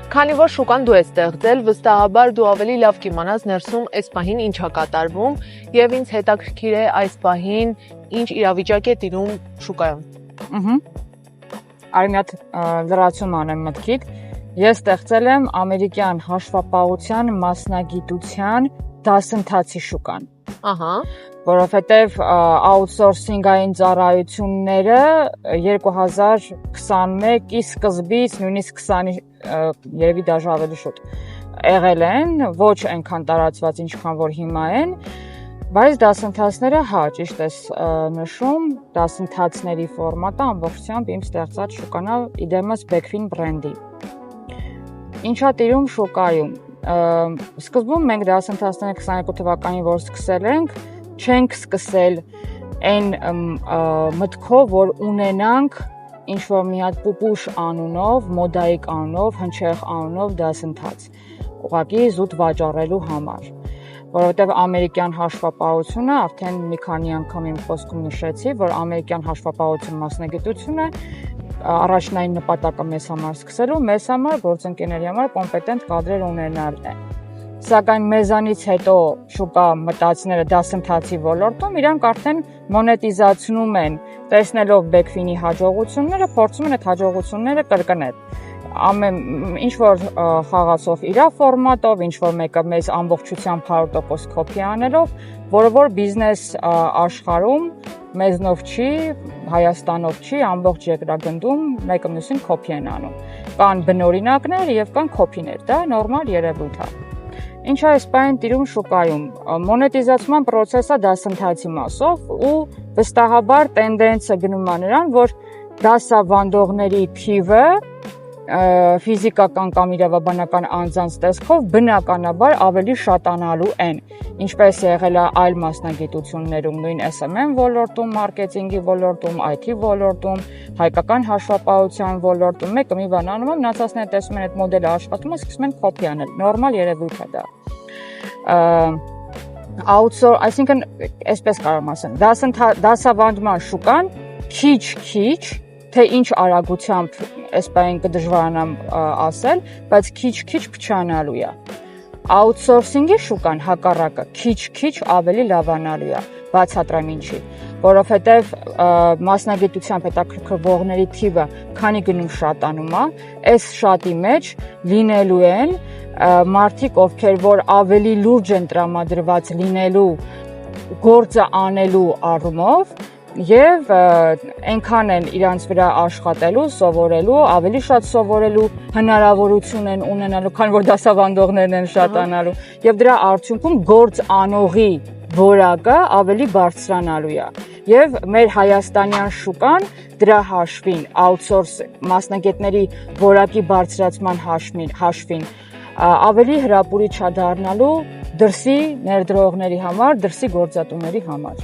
Քանի որ շուկան դու ես ստեղծել, վստահաբար դու ավելի լավ կիմանաս ներսում այս պահին ինչ է կատարվում եւ ինձ հետաքրքիր է այս պահին ինչ իրավիճակ է տիրում շուկայում։ Արի մի հատ լրացում անեմ մտքիդ։ Ես ստեղծել եմ ամերիկյան հաշվապահության մասնագիտության դասընթացի շուկան։ Որովհետև outsourcing-ային ծառայությունները 2021-ի սկզբից, նույնիսկ 20-ի երևի դաժե ավելի շուտ եղել են, ոչ այնքան տարածված, ինչքան որ հիմա են, բայց դասընթացները ճիշտ ես նշում, դասընթացների ֆորմատը ամբողջությամբ իմ ստեղծած շուկան է, իդեմս Backfin բրենդի։ Ինչա տիրում շուկայում։ Սկզբում մենք դասընթացները 22 թվականին որ սկսել ենք, չենք սկսել այն մտքով, որ ունենանք ինչ-որ մի հատ պուպուշ անունով, մոդայիկ անունով, հնչեղ անունով դասընթաց, ուղղակի զուտ վաճառելու համար, որովհետև ամերիկյան հաշվապահությունը, արդեն մի քանի անգամ իմ խոսքում նշեցի, որ ամերիկյան հաշվապահություն մասնագիտությունը առաջնային նպատակը մեզ համար սկսելու, մեզ համար, գործընկերների համար կոմպետենտ կադրեր ունենալն է։ Սակայն մեզանից հետո շուկա մտածները դասընթացի ոլորտում իրանք արդեն մոնետիզացնում են, տեսնելով Backfin-ի հաջողությունները, փորձում են այդ հաջողությունները կրկնել։ Ինչ որ խաղացող իր ֆորմատով, ինչ որ մեկը մեզ ամբողջությամբ 100% կոպի անելով, որը որ բիզնես աշխարհում մեզնով չի, Հայաստանով չի, ամբողջ երկրագնդում մեկը մյուսին կոպի են անում։ Կան բնօրինակներ եւ կան կոպիներ, դա նորմալ երևույթ է։ Ինչ է այս պահին տիրում շուկայում, մոնետիզացման process-ը դասընթացի մասով ու վստահաբար տենդենսը գնում է նրան, որ դասավանդողների թիվը ֆիզիկական կամ իրավաբանական անձանց տեսքով բնականաբար ավելի շատանալու են, ինչպես եղել է այլ մասնագիտություններում, նույն SMM ոլորտում, մարքեթինգի ոլորտում, IT ոլորտում, հայկական հաշվապահության ոլորտում, մեկը մի բան անում է, մնացածները տեսնում են այդ մոդելը աշխատում է, սկսում են կոպի անել, նորմալ երևույթ է դա։ Այսինքն, այսպես կարող ասեմ, դասավանդման շուկան քիչ, թե ինչ արագությամբ այս պահին կդժվարանամ ասել, բայց քիչ փչանալու է։ Outsourcing-ի շուկան հակառակը քիչ ավելի լավանալու է, բացատրեմ ինչի, որովհետև մասնագիտությամբ հետաքրքրվողների թիվը քանի գնում շատանում է, այս շատի մեջ լինելու են մարդիկ, ովքեր որ ավելի լուրջ են տրամադրված լինելու գործը անելու առումով եւ այնքան են իրանց վրա աշխատելու, սովորելու, ավելի շատ սովորելու հնարավորություն են ունենալու, քան որ դասավանդողներն են շատանալու եւ դրա արդյունքում գործ անողի որակը ավելի բարձրանալու է։ Եվ մեր հայաստանյան շուկան դրա հաշվին, outsource մասնագետների որակի բարձրացման հաշվին ավելի հրապուրիչ է դառնալու դրսի ներդրողների համար, դրսի գործատուների համար։